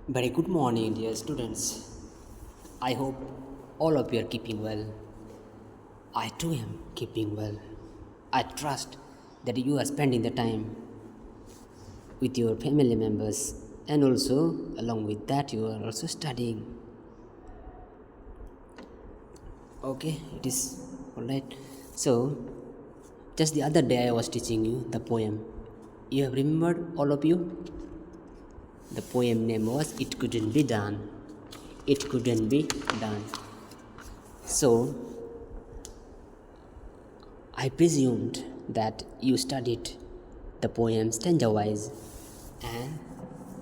Very good morning, dear students. I hope all of you are keeping well. I too am keeping well. I trust that you are spending the time with your family members and also, along with that, you are also studying. Okay, it is alright. So, just the other day I was teaching you the poem. You have remembered, all of you? The poem name was It Couldn't Be Done. It couldn't be done. So, I presumed that you studied the poem stanza-wise, and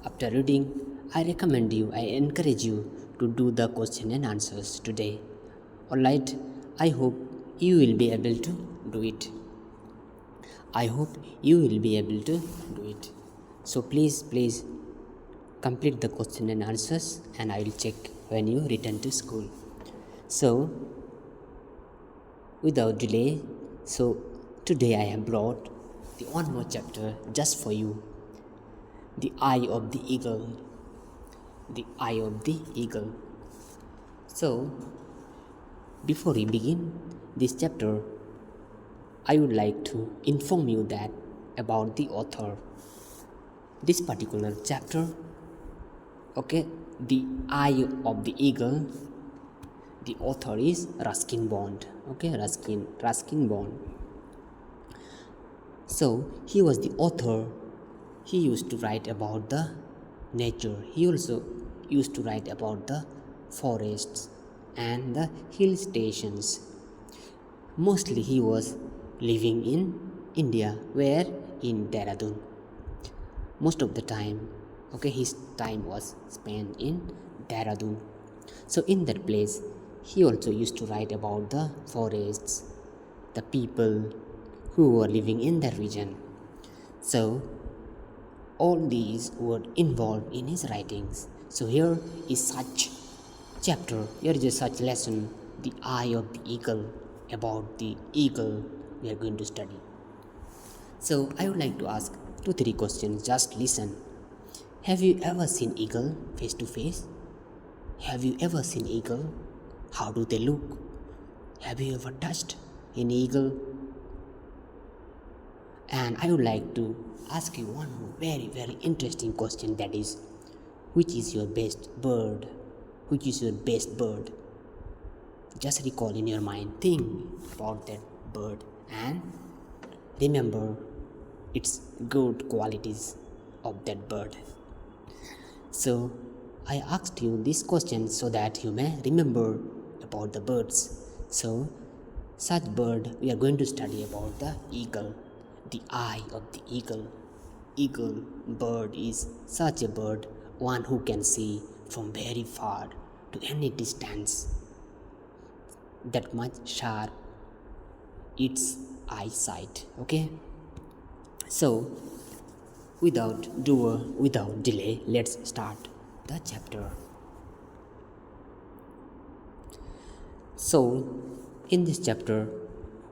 after reading, I recommend you, I encourage you to do the question and answers today. Alright, I hope you will be able to do it. I hope you will be able to do it. So please complete the question and answers, and I will check when you return to school. So, without delay, so today I have brought the one more chapter just for you. The Eye of the Eagle. The Eye of the Eagle. So, before we begin this chapter, I would like to inform you that about the author. This particular chapter, okay, The Eye of the Eagle, the author is Ruskin Bond. Okay, Ruskin Bond. So he was the author. He used to write about the nature. He also used to write about the forests and the hill stations. Mostly he was living in India, where in Dehradun. Most of the time, okay, his time was spent in Dehradun. So in that place, he also used to write about the forests, the people who were living in that region. So all these were involved in his writings. So here is such chapter, here is a such lesson, The Eye of the Eagle, about the eagle we are going to study. So I would like to ask 2-3 questions, just listen. Have you ever seen eagle face to face? Have you ever seen eagle? How do they look? Have you ever touched an eagle? And I would like to ask you one very interesting question, that is, which is your best bird? Which is your best bird? Just recall in your mind, think about that bird and remember its good qualities of that bird. So I asked you this question so that you may remember about the birds. So such bird we are going to study about the eagle, the eye of the eagle. Eagle bird is such a bird, one who can see from very far to any distance. That much sharp its eyesight. Okay. So without delay, let's start the chapter. So in this chapter,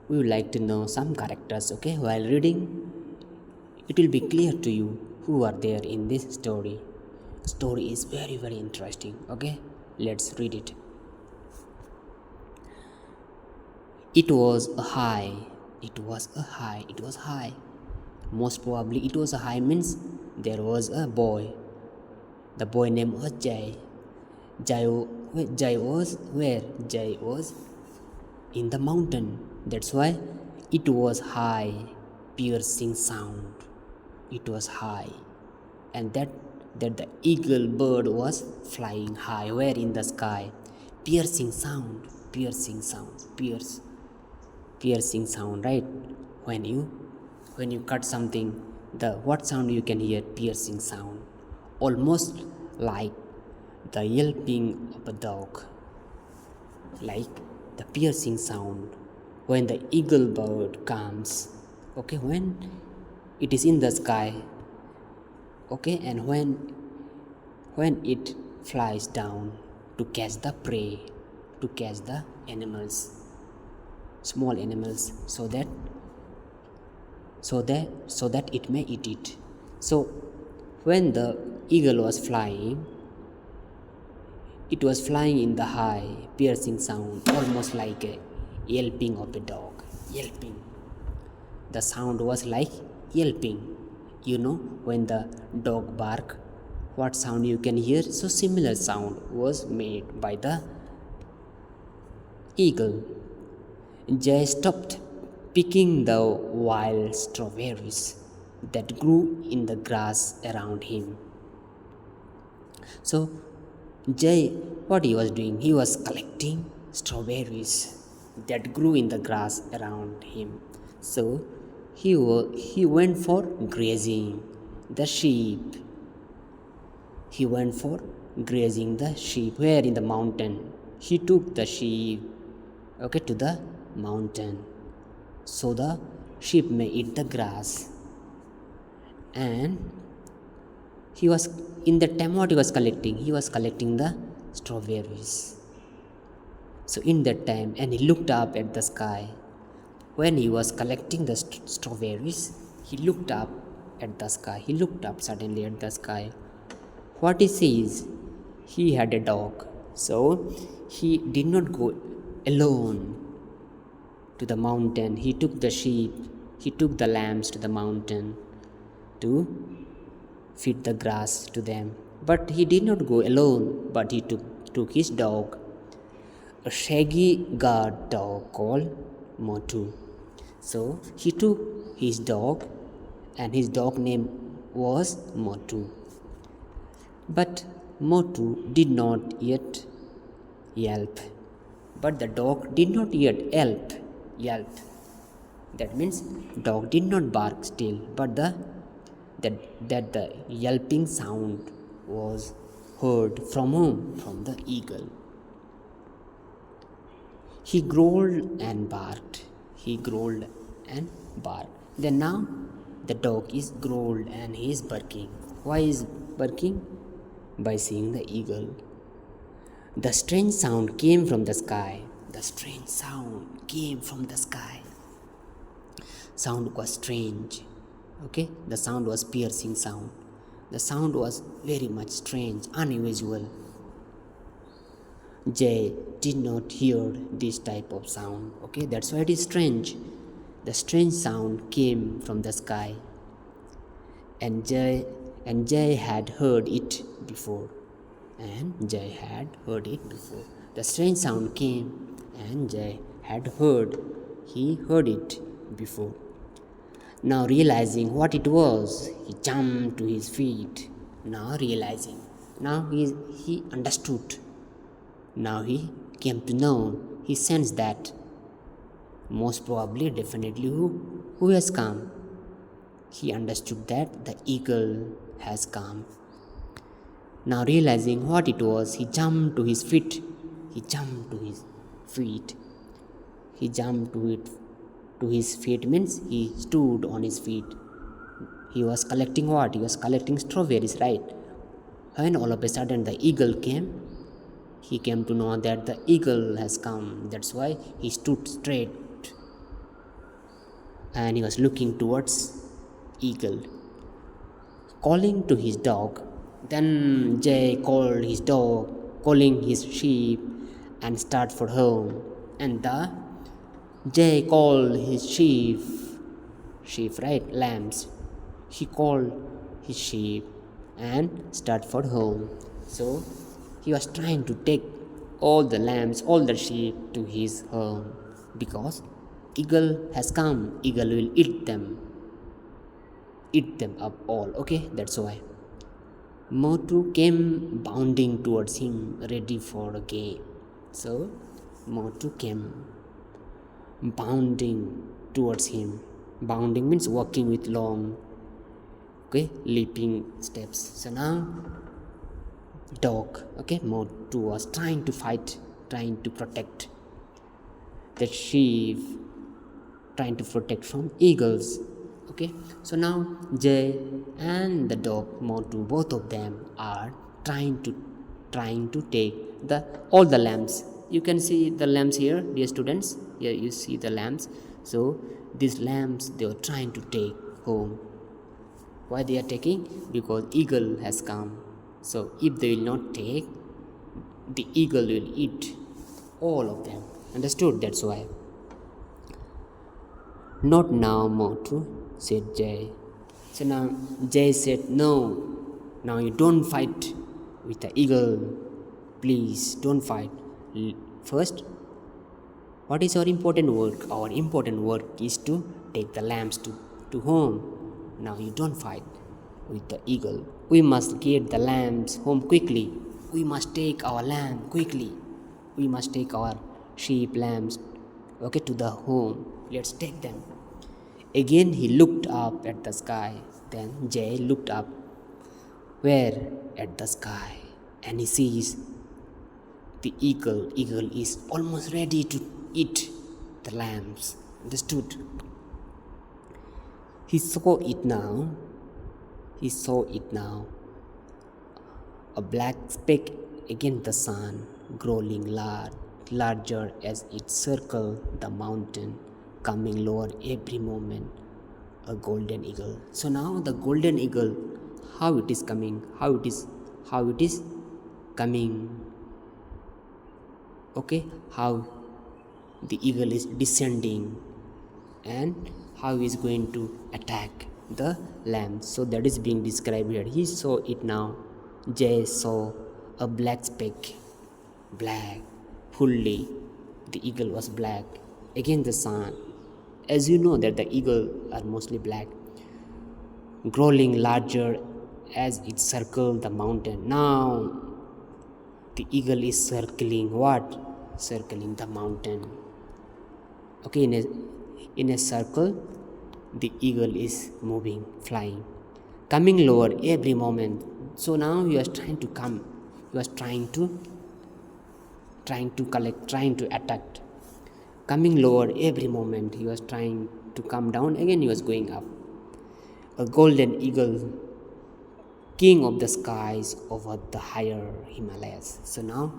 we would like to know some characters. Okay, while reading, it will be clear to you who are there in this story. Story is very interesting. Okay, let's read it. It was high. Most probably it was a high means there was a boy. The boy name was Jai. Jai was where? Jai was in the mountain. That's why it was high, piercing sound. It was high. And that the eagle bird was flying high, where in the sky. Piercing sound, piercing sound, right? When you cut something, the what sound you can hear? Piercing sound, almost like the yelping of a dog, like the piercing sound when the eagle bird comes. Okay, when it is in the sky. Okay, and when it flies down to catch the prey, to catch the animals, small animals, so that it may eat it. So when the eagle was flying, It was flying in the high, piercing sound, almost like a yelping of a dog. Yelping. The sound was like yelping. You know, when the dog bark, what sound you can hear? So similar sound was made by the eagle. Jay stopped picking the wild strawberries that grew in the grass around him. So Jay, what he was doing? He was collecting strawberries that grew in the grass around him. So he went for grazing the sheep. He went for grazing the sheep. Where? In the mountain. He took the sheep, okay, to the mountain, so the sheep may eat the grass. And he was in the time, what he was collecting? He was collecting the strawberries. So in that time, and he looked up at the sky. When he was collecting the strawberries, he looked up at the sky. He looked up suddenly at the sky. What he sees? He had a dog. So he did not go alone to the mountain. He took the sheep, he took the lambs to the mountain to feed the grass to them. But he did not go alone, but he took his dog, a shaggy guard dog called Motu. So he took his dog, and his dog name was Motu. But Motu did not yet yelp. But the dog did not yet yelp. That means dog did not bark still, but the yelping sound was heard from whom? From the eagle. He growled and barked. He growled and barked. Then now the dog is growled and he is barking. Why is barking? By seeing the eagle. The strange sound came from the sky. The strange sound came from the sky. Sound was strange. Okay, the sound was piercing sound. The sound was very much strange, unusual. Jay did not hear this type of sound. Okay, that's why it is strange. The strange sound came from the sky, and Jay had heard it before. The strange sound came, and Jay had heard. He heard it before. Now realizing what it was, he jumped to his feet. Now he understood. Now he came to know. He sensed that most probably, definitely, who has come. He understood that the eagle has come. Now realizing what it was, he jumped to his feet. He jumped to his feet means he stood on his feet. He was collecting what? He was collecting strawberries, right? When all of a sudden the eagle came, he came to know that the eagle has come. That's why he stood straight and he was looking towards eagle, calling to his dog. Then Jay called his dog, calling his sheep, and start for home. And Jay called his sheep, right, lambs. He called his sheep and start for home. So he was trying to take all the lambs, all the sheep to his home, because eagle has come. Eagle will eat them up all. Okay, that's why. Motu came bounding towards him, ready for a game. So Motu came bounding towards him. Bounding means walking with long, leaping steps. So now dog, Motu was trying to fight, trying to protect the sheep, trying to protect from eagles. So now Jay and the dog Motu, both of them are trying to take all the lambs. You can see the lambs here, dear students. Here you see the lambs. So these lambs they are trying to take home. Why they are taking? Because eagle has come. So if they will not take, the eagle will eat all of them. Understood? That's why. Not now, Motu, said Jay. So now Jay said, no, now you don't fight with the eagle. Please don't fight. First, what is our important work? Our important work is to take the lambs to home. Now you don't fight with the eagle. We must get the lambs home quickly. We must take our lamb quickly. We must take our sheep, lambs, okay, to the home. Let's take them. Again he looked up at the sky. Then Jay looked up. Where? At the sky. And he sees the eagle. Eagle is almost ready to eat the lambs. Understood? He saw it now. He saw it now. A black speck against the sun, growing larger as it circled the mountain, coming lower every moment. A golden eagle. So now the golden eagle, how it is coming? How it is coming? Okay, how the eagle is descending and how he is going to attack the lamb. So that is being described here. He saw it now. Jay saw a black speck, black, fully. The eagle was black against the sun. As you know that the eagle are mostly black, growing larger as it circled the mountain. Now the eagle is circling what? Circling the mountain. Okay, in a circle, the eagle is moving, flying, coming lower every moment. So now he was trying to come. He was trying to collect, trying to attack. Coming lower every moment. He was trying to come down. Again he was going up. A golden eagle, king of the skies over the higher Himalayas. So now,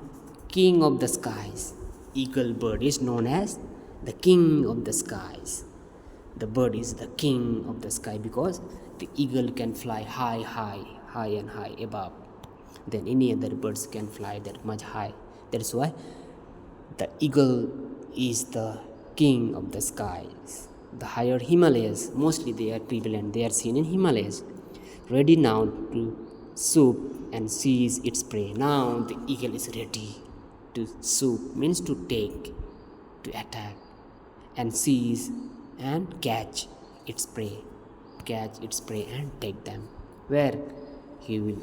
king of the skies. Eagle bird is known as the king of the skies. The bird is the king of the sky because the eagle can fly high and high above than any other birds can fly that much high. That's why the eagle is the king of the skies. The higher Himalayas, mostly they are prevalent. They are seen in Himalayas, ready now to swoop and seize its prey. Now the eagle is ready to swoop, means to take, to attack and seize and catch its prey and take them, where he will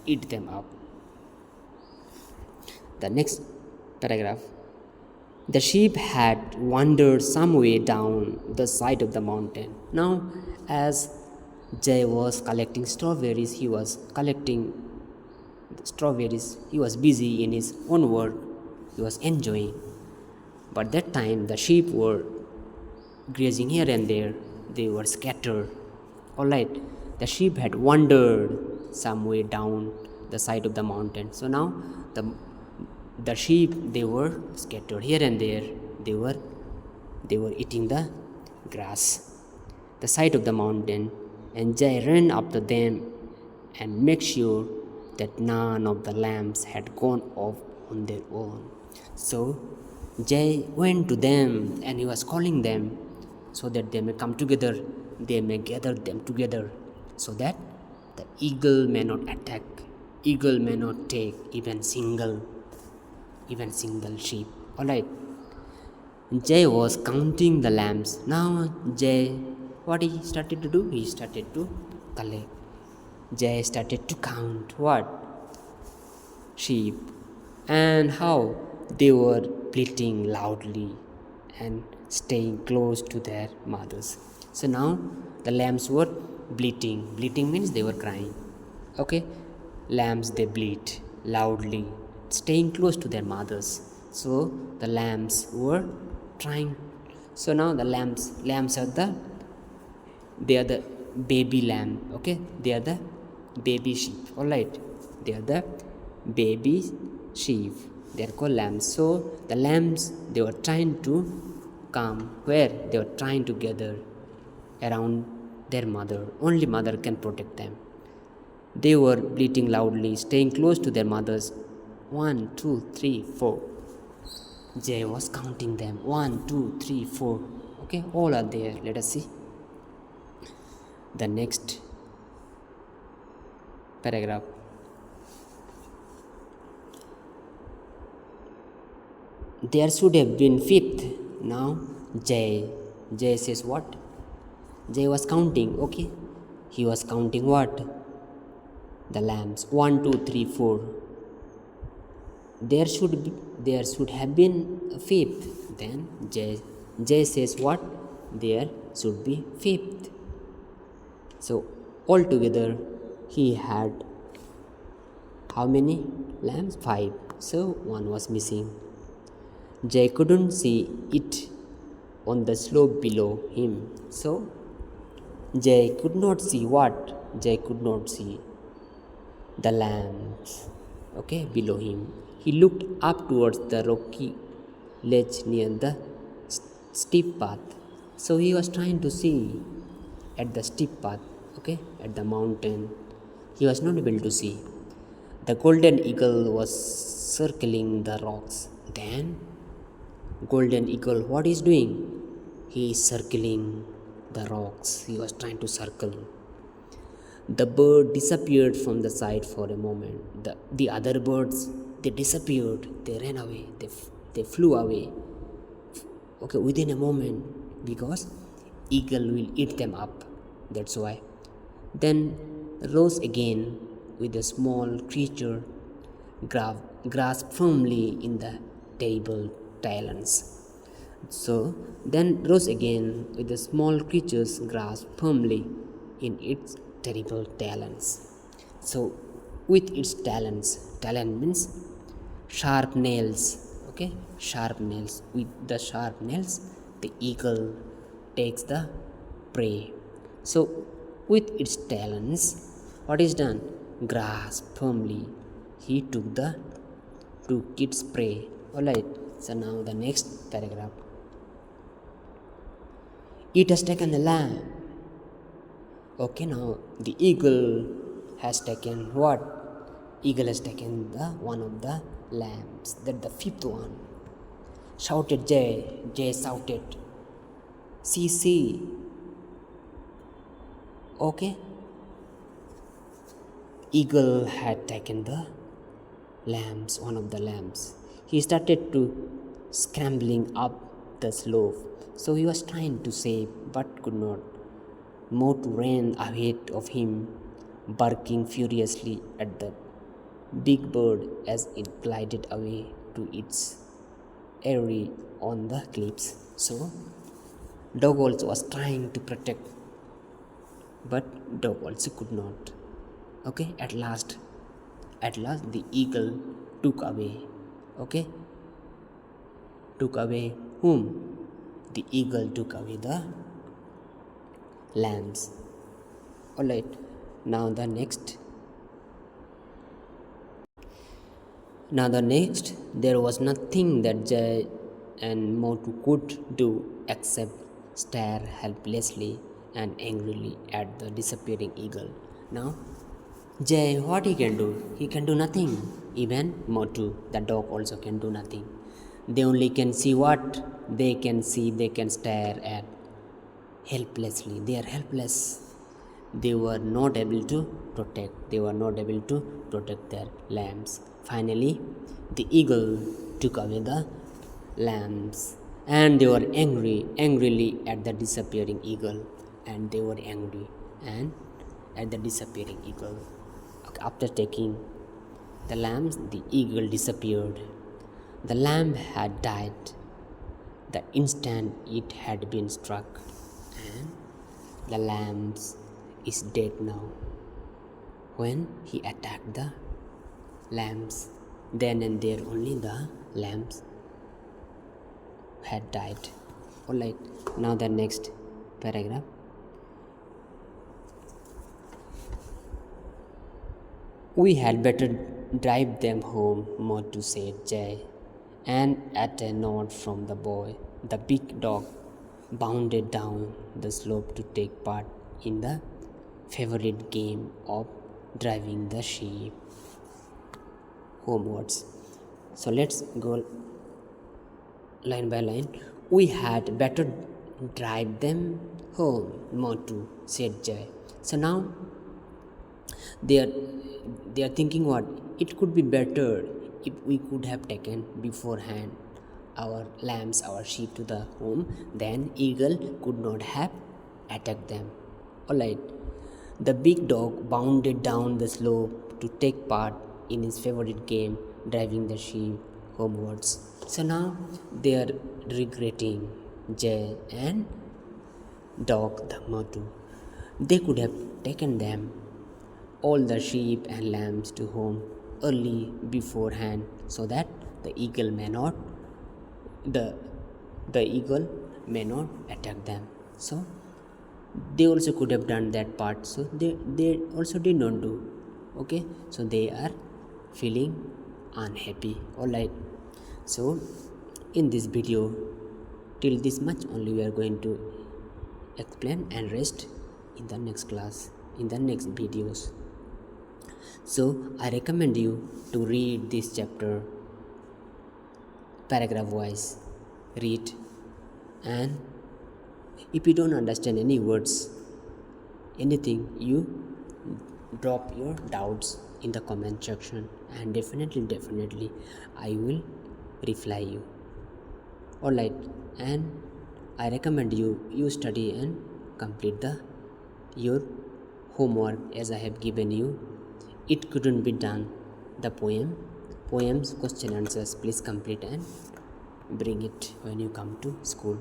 eat them up. The next paragraph. The sheep had wandered some way down the side of the mountain. Now, as Jay was collecting strawberries, he was busy in his own work, he was enjoying. But that time the sheep were grazing here and there, they were scattered. Alright, the sheep had wandered some way down the side of the mountain. So now the sheep, they were scattered here and there, they were eating the grass, the side of the mountain. And Jay ran after them and made sure that none of the lambs had gone off on their own. So Jay went to them and he was calling them so that they may come together, they may gather them together, so that the eagle may not attack, eagle may not take even single sheep. Alright. Jay was counting the lambs. Now Jay, what he started to do? He started to collect. Jay started to count what? Sheep. And how they were bleating loudly and staying close to their mothers. So now the lambs were bleating. Bleating means they were crying. Okay? Lambs, they bleat loudly, staying close to their mothers. So the lambs were trying. So now the lambs are the baby lamb. Okay, they are the baby sheep. All right, they are the baby sheep. They are called lambs. So the lambs, they were trying to come where? They were trying to gather around their mother. Only mother can protect them. They were bleating loudly, staying close to their mothers. 1, 2, 3, 4. Jay was counting them. 1, 2, 3, 4. Okay, all are there. Let us see the next paragraph. There should have been fifth. Now Jay says what? Jay was counting. Okay, he was counting what? The lambs. 1, 2, 3, 4. There should have been a fifth. Then Jay says what? There should be fifth. So altogether he had how many lambs? 5. So one was missing. Jay couldn't see it on the slope below him. So Jay could not see what? Jay could not see the lambs, okay, below him. He looked up towards the rocky ledge near the steep path. So he was trying to see at the steep path, okay, at the mountain. He was not able to see. The golden eagle was circling the rocks. Then golden eagle, what is doing? He is circling the rocks. He was trying to circle. The bird disappeared from the sight for a moment. The other birds, they disappeared. They ran away. They flew away. Okay, within a moment, because eagle will eat them up. That's why. Then rose again with a small creature grasped firmly in the terrible talons. So then rose again with the small creature's grasp firmly in its terrible talons. So with its talons, talon means sharp nails, okay, sharp nails. With the sharp nails, the eagle takes the prey. So with its talons, what is done? Grasp firmly. He took its prey. Alright. So now the next paragraph. It has taken the lamb. Okay, now the eagle has taken what? Eagle has taken the one of the lambs. That the fifth one. Shouted Jay. Jay shouted. See. Okay. Eagle had taken the lambs, one of the lambs. He started to scrambling up the slope. So he was trying to save but could not. Motu ran ahead of him, barking furiously at the big bird as it glided away to its eyrie on the cliffs. So dog also was trying to protect, but dog also could not. Okay, at last the eagle took away. Okay, took away whom? The eagle took away the lambs. Alright, now the next, there was nothing that Jay and Motu could do except stare helplessly and angrily at the disappearing eagle. Now Jay, what he can do? He can do nothing. Even Motu, the dog, also can do nothing. They only can see what they can see. They can stare at helplessly. They are helpless. They were not able to protect. They were not able to protect their lambs. Finally, the eagle took away the lambs, and they were angrily at the disappearing eagle. And they were angry and at the disappearing eagle. After taking the lambs, the eagle disappeared. The lamb had died the instant it had been struck, and the lamb is dead now. When he attacked the lambs, then and there only the lambs had died. Alright, now the next paragraph. We had better drive them home, Motu said Jay, and at a nod from the boy, the big dog bounded down the slope to take part in the favorite game of driving the sheep homewards. So let's go line by line. We had better drive them home, Motu, said Jay. So now they are thinking what it could be better if we could have taken beforehand our lambs, our sheep to the home, then eagle could not have attacked them. All right. The big dog bounded down the slope to take part in his favorite game, driving the sheep homewards. So now they are regretting Jay and dog the Motu. They could have taken them, all the sheep and lambs, to home early beforehand so that the eagle may not the the eagle may not attack them. So they also could have done that part, so they also did not do. Okay, so they are feeling unhappy. All right, so in this video, till this much only we are going to explain and rest in the next class, in the next videos. So I recommend you to read this chapter paragraph wise. Read, and if you don't understand any words, anything, you drop your doubts in the comment section, and definitely I will reply you. All right, and I recommend you study and complete your homework as I have given you. It couldn't be done. The poems, question answers, please complete and bring it when you come to school.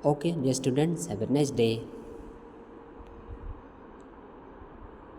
Okay, dear students, have a nice day.